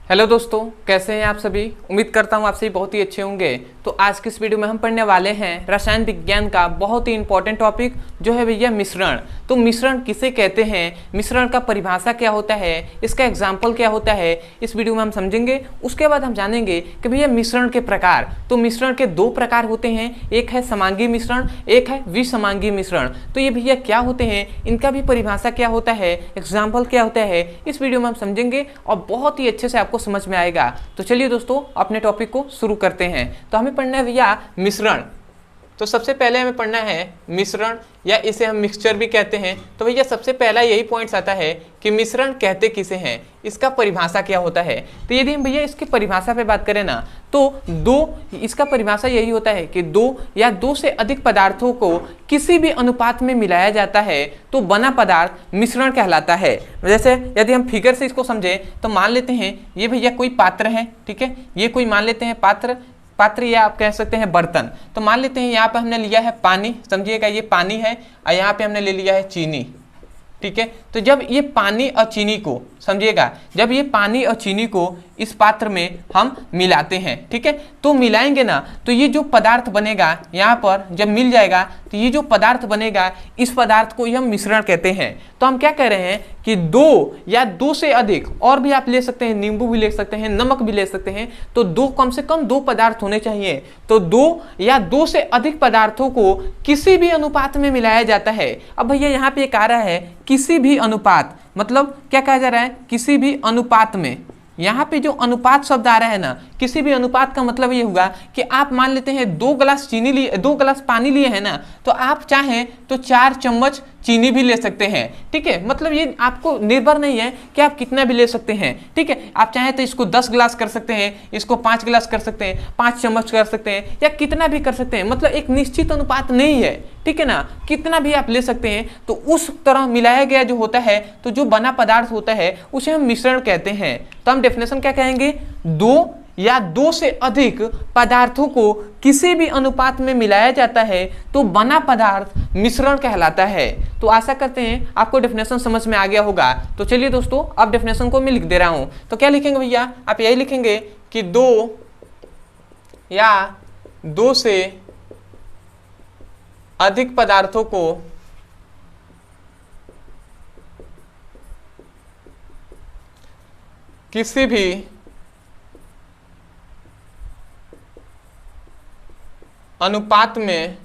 Hello दोस्तों, कैसे हैं आप सभी। उम्मीद करता हूँ आप सभी बहुत ही अच्छे होंगे। तो आज की इस वीडियो में हम पढ़ने वाले हैं रसायन विज्ञान का बहुत ही इंपॉर्टेंट टॉपिक जो है भैया मिश्रण। तो मिश्रण किसे कहते हैं, मिश्रण का परिभाषा क्या होता है, इसका एग्जाम्पल क्या होता है, इस वीडियो में हम समझेंगे। उसके बाद हम जानेंगे कि भैया मिश्रण के प्रकार। तो मिश्रण के दो प्रकार होते हैं, एक है समांगी मिश्रण, एक है विसमांगी मिश्रण। तो ये भैया क्या होते हैं, इनका भी परिभाषा क्या होता है, एग्जाम्पल क्या होता है, इस वीडियो में हम समझेंगे और बहुत ही अच्छे से आपको समझ में आएगा। तो चलिए दोस्तों अपने टॉपिक को शुरू करते हैं। तो हमें पढ़ना है भैया मिश्रण। तो सबसे पहले हमें पढ़ना है मिश्रण, या इसे हम मिक्सचर भी कहते हैं। तो भैया सबसे पहला यही पॉइंट्स आता है कि मिश्रण कहते किसे हैं, इसका परिभाषा क्या होता है। तो यदि हम भैया इसकी परिभाषा पे बात करें ना, तो इसका परिभाषा यही होता है कि दो या दो से अधिक पदार्थों को किसी भी अनुपात में मिलाया जाता है तो बना पदार्थ मिश्रण कहलाता है। जैसे यदि हम फिगर से इसको समझें तो मान लेते हैं ये भैया कोई पात्र है, ठीक है, ये कोई मान लेते हैं पात्र या आप कह सकते हैं बर्तन। तो मान लेते हैं यहाँ पे हमने लिया है पानी, समझिएगा ये पानी है, और यहाँ पे हमने ले लिया है चीनी, ठीक है। तो जब ये पानी और चीनी को, समझिएगा, जब ये पानी और चीनी को इस पात्र में हम मिलाते हैं, ठीक है, तो मिलाएंगे ना, तो ये जो पदार्थ बनेगा यहाँ पर जब मिल जाएगा, तो ये जो पदार्थ बनेगा इस पदार्थ को ही हम मिश्रण कहते हैं। तो हम क्या कह रहे हैं कि दो या दो से अधिक, और भी आप ले सकते हैं, नींबू भी ले सकते हैं, नमक भी ले सकते हैं, तो दो, कम से कम दो पदार्थ होने चाहिए। तो दो या दो से अधिक पदार्थों को किसी भी अनुपात में मिलाया जाता है। अब भैया यहाँ पे एक आ रहा है किसी भी अनुपात, मतलब क्या कहा जा रहा है, किसी भी अनुपात में। यहाँ पे जो अनुपात शब्द आ रहा है ना, किसी भी अनुपात का मतलब ये होगा कि आप मान लेते हैं 2 गिलास चीनी लिए, 2 गिलास पानी लिए हैं ना, तो आप चाहें तो 4 चम्मच चीनी भी ले सकते हैं, ठीक है। मतलब ये आपको निर्भर नहीं है कि आप कितना भी ले सकते हैं, ठीक है। आप चाहें तो इसको 10 गिलास कर सकते हैं, इसको 5 गिलास कर सकते हैं, 5 चम्मच कर सकते हैं, या कितना भी कर सकते हैं। मतलब एक निश्चित अनुपात नहीं है, ठीक है ना, कितना भी आप ले सकते हैं। तो उस तरह मिलाया गया जो होता है, तो जो बना पदार्थ होता है उसे हम मिश्रण कहते हैं। तो हम डेफिनेशन क्या कहेंगे, दो या दो से अधिक पदार्थों को किसी भी अनुपात में मिलाया जाता है तो बना पदार्थ मिश्रण कहलाता है। तो आशा करते हैं आपको डेफिनेशन समझ में आ गया होगा। तो चलिए दोस्तों अब डेफिनेशन को मैं लिख दे रहा हूं। तो क्या लिखेंगे भैया, आप यही लिखेंगे कि दो या दो से अधिक पदार्थों को किसी भी अनुपात में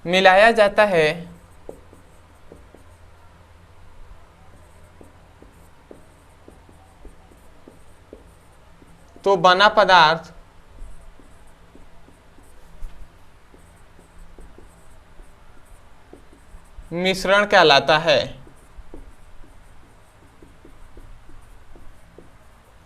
मिलाया जाता है तो बना पदार्थ मिश्रण कहलाता है,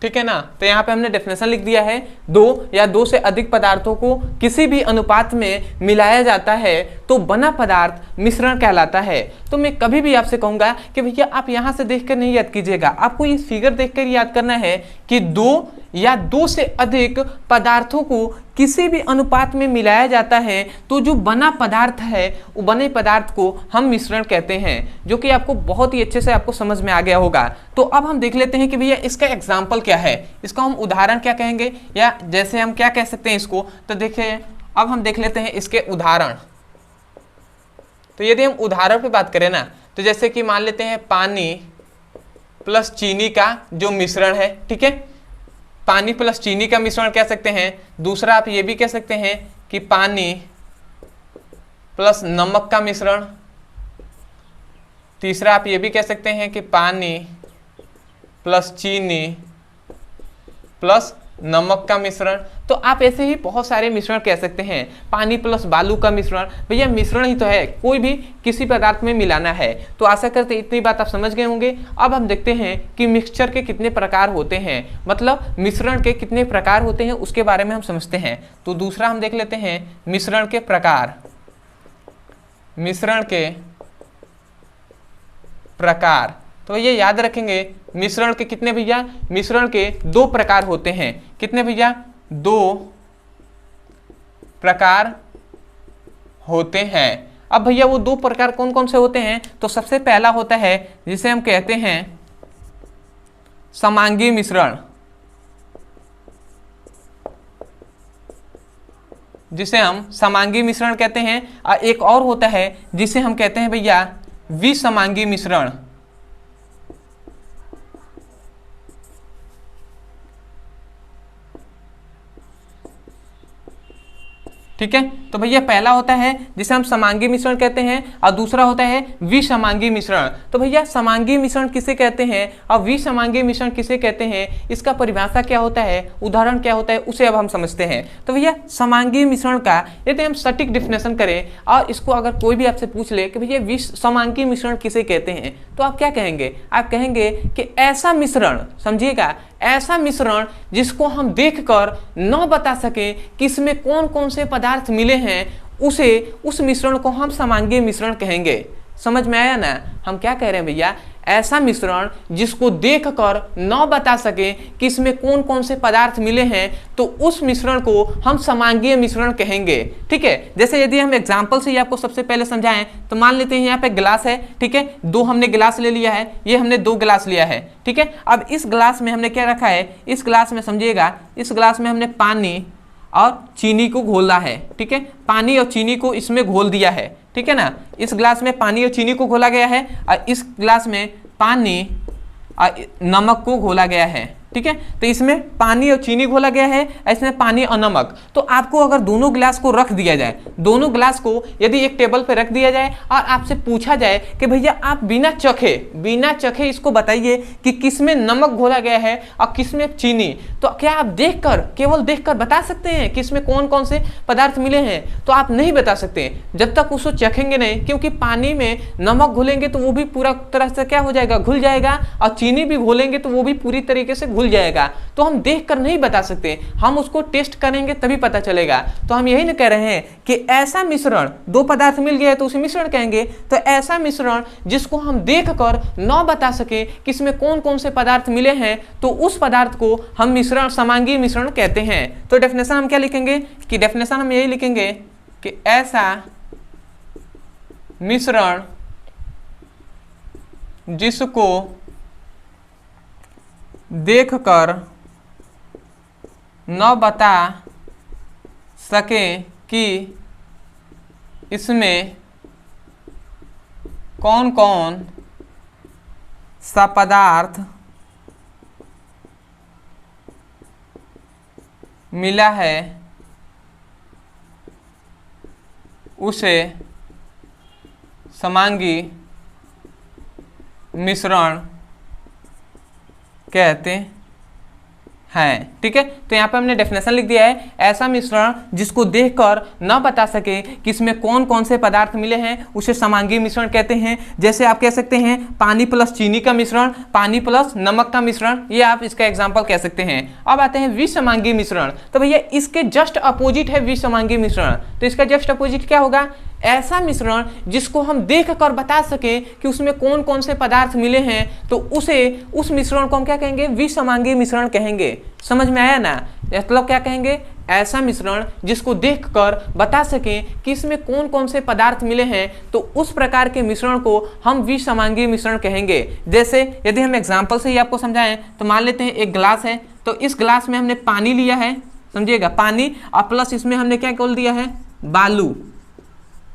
ठीक है ना। तो यहाँ पे हमने डेफिनेशन लिख दिया है, दो या दो से अधिक पदार्थों को किसी भी अनुपात में मिलाया जाता है तो बना पदार्थ मिश्रण कहलाता है। तो मैं कभी भी आपसे कहूंगा कि भैया आप यहाँ से देखकर नहीं याद कीजिएगा, आपको इस फिगर देखकर याद करना है कि दो या दो से अधिक पदार्थों को किसी भी अनुपात में मिलाया जाता है तो जो बना पदार्थ है वो बने पदार्थ को हम मिश्रण कहते हैं, जो कि आपको बहुत ही अच्छे से आपको समझ में आ गया होगा। तो अब हम देख लेते हैं कि भैया इसका एग्जाम्पल क्या है, इसका हम उदाहरण क्या कहेंगे, या जैसे हम क्या कह सकते हैं इसको। तो देखिए अब हम देख लेते हैं इसके उदाहरण। तो यदि हम उदाहरण पे बात करें ना, तो जैसे कि मान लेते हैं पानी प्लस चीनी का जो मिश्रण है, ठीक है, पानी प्लस चीनी का मिश्रण कह सकते हैं। दूसरा आप ये भी कह सकते हैं कि पानी प्लस नमक का मिश्रण। तीसरा आप ये भी कह सकते हैं कि पानी प्लस चीनी प्लस नमक का मिश्रण। तो आप ऐसे ही बहुत सारे मिश्रण कह सकते हैं, पानी प्लस बालू का मिश्रण। भैया मिश्रण ही तो है, कोई भी किसी पदार्थ में मिलाना है। तो आशा करते इतनी बात आप समझ गए होंगे। अब हम देखते हैं कि मिक्सचर के कितने प्रकार होते हैं, मतलब मिश्रण के कितने प्रकार होते हैं उसके बारे में हम समझते हैं। तो दूसरा हम देख लेते हैं मिश्रण के प्रकार। मिश्रण के प्रकार, तो ये याद रखेंगे मिश्रण के कितने भैया, मिश्रण के दो प्रकार होते हैं। कितने भैया, दो प्रकार होते हैं। अब भैया वो दो प्रकार कौन कौन से होते हैं, तो सबसे पहला होता है जिसे हम कहते हैं समांगी मिश्रण, जिसे हम समांगी मिश्रण कहते हैं। और एक और होता है जिसे हम कहते हैं भैया विसमांगी मिश्रण। ठीक है, तो भैया पहला होता है जिसे हम समांगी मिश्रण कहते हैं और दूसरा होता है विसमांगी मिश्रण। तो भैया समांगी मिश्रण किसे कहते हैं और विसमांगी मिश्रण किसे कहते हैं, इसका परिभाषा क्या होता है, उदाहरण क्या होता है, उसे अब हम समझते हैं। तो भैया समांगी मिश्रण का यदि हम सटीक डिफिनेशन करें और इसको अगर कोई भी आपसे पूछ ले कि भैया विसमांगी मिश्रण किसे कहते हैं, तो आप क्या कहेंगे, आप कहेंगे कि ऐसा मिश्रण, समझिएगा, ऐसा मिश्रण जिसको हम देखकर न बता सके कि इसमें कौन कौन से पदार्थ मिले हैं, उस मिश्रण को हम समांगी मिश्रण कहेंगे। समझ में आया ना, हम क्या कह रहे हैं भैया, ऐसा मिश्रण जिसको देखकर न बता सके कि इसमें कौन कौन से पदार्थ मिले हैं, तो उस मिश्रण को हम समांगीय मिश्रण कहेंगे। ठीक है, जैसे यदि हम एग्जांपल से ही आपको सबसे पहले समझाएं तो मान लेते हैं यहाँ पे गिलास है। ठीक है, दो हमने गिलास ले लिया है, ये हमने दो गिलास लिया है। ठीक है, अब इस गिलास में हमने क्या रखा है, इस गिलास में समझिएगा, इस गिलास में हमने पानी और चीनी को घोला है। ठीक है, पानी और चीनी को इसमें घोल दिया है। ठीक है ना, इस गिलास में पानी और चीनी को घोला गया है और इस गिलास में पानी और नमक को घोला गया है। ठीक है, तो इसमें पानी और चीनी घोला गया है, इसमें पानी और नमक। तो आपको अगर दोनों गिलास को रख दिया जाए, दोनों गिलास को यदि एक टेबल पे रख दिया जाए और आपसे पूछा जाए कि भैया आप बिना चखे इसको बताइए कि किसमें नमक घोला गया है और किसमें चीनी, तो क्या आप केवल देखकर बता सकते हैं कि इसमें कौन कौन से पदार्थ मिले हैं? तो आप नहीं बता सकते जब तक उसको चखेंगे नहीं, क्योंकि पानी में नमक घोलेंगे तो वो भी पूरा तरह से क्या हो जाएगा, घुल जाएगा, और चीनी भी घोलेंगे तो वो भी पूरी तरीके से घुल जाएगा। तो हम देखकर नहीं बता सकते, हम उसको टेस्ट करेंगे तभी पता चलेगा। तो हम यही ना कह रहे हैं कि ऐसा मिश्रण, दो पदार्थ मिल गया है तो उसे मिश्रण कहेंगे। तो ऐसा मिश्रण जिसको हम देखकर न बता सके कि इसमें कौन कौन से पदार्थ मिले हैं, तो उस पदार्थ को हम मिश्रण, समांगी मिश्रण कहते हैं। तो डेफिनेशन हम क्या लिखेंगे, कि डेफिनेशन हम यही लिखेंगे कि ऐसा मिश्रण जिसको देखकर न बता सके कि इसमें कौन कौन सा पदार्थ मिला है, उसे समांगी मिश्रण कहते हैं। ठीक है, तो यहाँ पे हमने डेफिनेशन लिख दिया है, ऐसा मिश्रण जिसको देखकर न बता सके कि इसमें कौन कौन से पदार्थ मिले हैं, उसे समांगी मिश्रण कहते हैं। जैसे आप कह सकते हैं पानी प्लस चीनी का मिश्रण, पानी प्लस नमक का मिश्रण, ये आप इसका एग्जांपल कह सकते हैं। अब आते हैं विसमांगी मिश्रण। तो भैया इसके जस्ट अपोजिट है विसमांगी मिश्रण। तो इसका जस्ट अपोजिट क्या होगा, ऐसा मिश्रण जिसको हम देख कर बता सके कि उसमें कौन कौन से पदार्थ मिले हैं, तो उस मिश्रण को हम क्या कहेंगे, विसमांगी मिश्रण कहेंगे। समझ में आया ना, मतलब क्या कहेंगे, ऐसा मिश्रण जिसको देखकर बता सके कि इसमें कौन कौन से पदार्थ मिले हैं, तो उस प्रकार के मिश्रण को हम विसमांगी मिश्रण कहेंगे। जैसे यदि हम एग्जांपल से ही आपको समझाएं तो मान लेते हैं एक गिलास है, तो इस गिलास में हमने पानी लिया है, समझिएगा, पानी और प्लस इसमें हमने क्या घोल दिया है, बालू।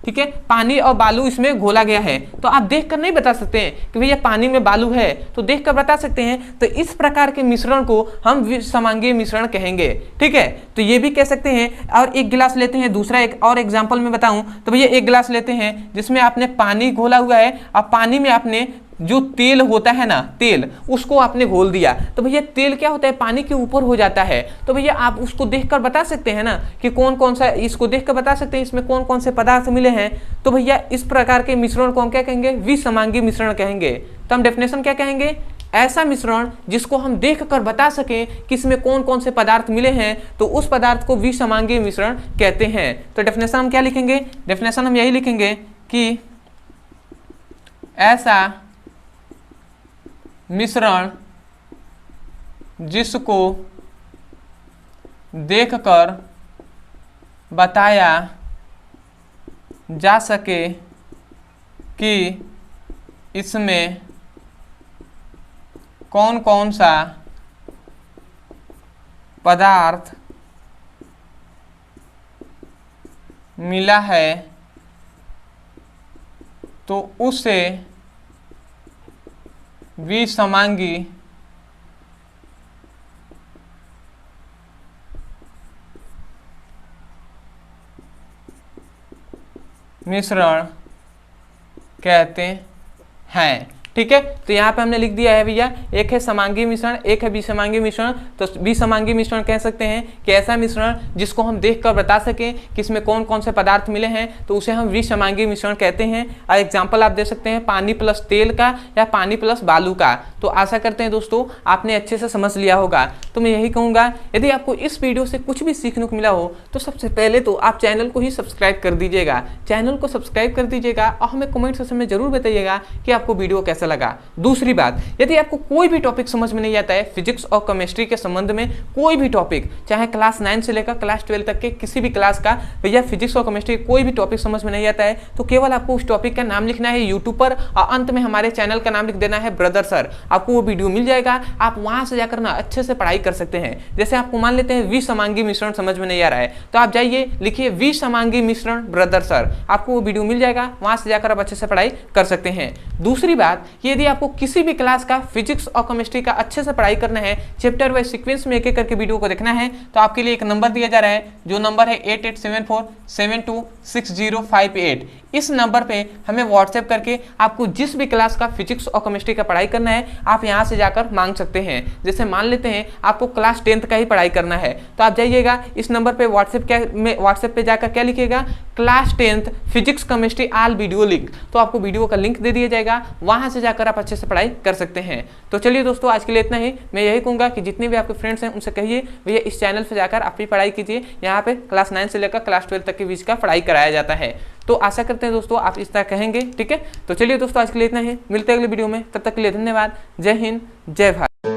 ठीक है, पानी और बालू इसमें घोला गया है। तो आप देखकर नहीं बता सकते हैं कि भैया पानी में बालू है, तो देखकर बता सकते हैं। तो इस प्रकार के मिश्रण को हम विसमांगी मिश्रण कहेंगे। ठीक है, तो ये भी कह सकते हैं। और एक गिलास लेते हैं, दूसरा एक और एग्जांपल में बताऊं तो भैया एक गिलास लेते हैं जिसमें आपने पानी घोला हुआ है और पानी में आपने जो तेल होता है ना, तेल, उसको आपने घोल दिया। तो भैया तेल क्या होता है, पानी के ऊपर हो जाता है। तो भैया आप उसको देखकर बता सकते हैं ना कि कौन कौन सा, इसको देखकर बता सकते हैं इसमें कौन कौन से पदार्थ मिले हैं। तो भैया इस प्रकार के मिश्रण को हम क्या कहेंगे, विसमांगी मिश्रण कहेंगे। तो हम डेफिनेशन क्या कहेंगे, ऐसा मिश्रण जिसको हम देखकर बता सकें कि इसमें कौन कौन से पदार्थ मिले हैं, तो उस पदार्थ को विसमांगी मिश्रण कहते हैं। तो डेफिनेशन हम क्या लिखेंगे, डेफिनेशन हम यही लिखेंगे कि ऐसा मिश्रण जिसको देखकर बताया जा सके कि इसमें कौन कौन सा पदार्थ मिला है तो उसे विसमांगी मिश्रण कहते हैं। ठीक है, तो यहाँ पे हमने लिख दिया है भैया, एक है समांगी मिश्रण, एक है विसमांगी मिश्रण। तो विसमांगी मिश्रण कह सकते हैं कि ऐसा मिश्रण जिसको हम देखकर बता सकें कि इसमें कौन कौन से पदार्थ मिले हैं, तो उसे हम विसमांगी मिश्रण कहते हैं। और एग्जाम्पल आप दे सकते हैं पानी प्लस तेल का या पानी प्लस बालू का। तो आशा करते हैं दोस्तों आपने अच्छे से समझ लिया होगा। तो मैं यही कहूँगा, यदि आपको इस वीडियो से कुछ भी सीखने को मिला हो तो सबसे पहले तो आप चैनल को ही सब्सक्राइब कर दीजिएगा, चैनल को सब्सक्राइब कर दीजिएगा और हमें कमेंट सेक्शन में जरूर बताइएगा कि आपको वीडियो कैसा लगा। दूसरी बात, यदि आपको कोई भी टॉपिक समझ में नहीं आता है फिजिक्स और केमिस्ट्री के संबंध में, कोई भी टॉपिक चाहे क्लास 9 से लेकर क्लास 12 तक के किसी भी क्लास का, भैया फिजिक्स और केमिस्ट्री कोई भी टॉपिक समझ में नहीं आता है, तो केवल आपको उस टॉपिक का नाम लिखना है यूट्यूब पर और अंत में हमारे चैनल का नाम लिख देना है ब्रदर सर। आपको वो वीडियो मिल जाएगा, आप वहां से जाकर ना अच्छे से पढ़ाई कर सकते हैं। जैसे आपको मान लेते हैं विसमांगी मिश्रण समझ में नहीं आ रहा है, तो आप जाइए लिखिए विसमांगी मिश्रण ब्रदर सर, आपको वो वीडियो मिल जाएगा, वहां से जाकर आप अच्छे से पढ़ाई कर सकते हैं। दूसरी बात, यदि आपको किसी भी क्लास का फिजिक्स और केमिस्ट्री का अच्छे से पढ़ाई करना है, चैप्टर वाइज सीक्वेंस में एक एक करके वीडियो को देखना है, तो आपके लिए एक नंबर दिया जा रहा है, जो नंबर है 8874726058। इस नंबर पे हमें व्हाट्सएप करके आपको जिस भी क्लास का फिजिक्स और केमिस्ट्री का पढ़ाई करना है आप यहां से जाकर मांग सकते हैं। जैसे मान लेते हैं आपको क्लास 10th का ही पढ़ाई करना है, तो आप जाइएगा इस नंबर पे व्हाट्सएप पे जाकर क्या लिखिएगा, class 10th physics chemistry all video link, तो आपको वीडियो का लिंक दे दिया जाएगा, वहां से जाकर आप अच्छे से पढ़ाई कर सकते हैं। तो चलिए दोस्तों आज के लिए इतना ही। मैं यही कहूँगा कि जितने भी आपके फ्रेंड्स हैं उनसे कहिए भैया इस चैनल पर जाकर आप भी पढ़ाई कीजिए, यहाँ पे क्लास 9 से लेकर क्लास 12 तक के बीच का पढ़ाई कराया जाता है। तो आशा करते हैं दोस्तों आप इस तरह कहेंगे। ठीक है, तो चलिए दोस्तों आज के लिए इतना ही, मिलते हैं अगले वीडियो में, तब तक के लिए धन्यवाद। जय हिंद, जय भारत।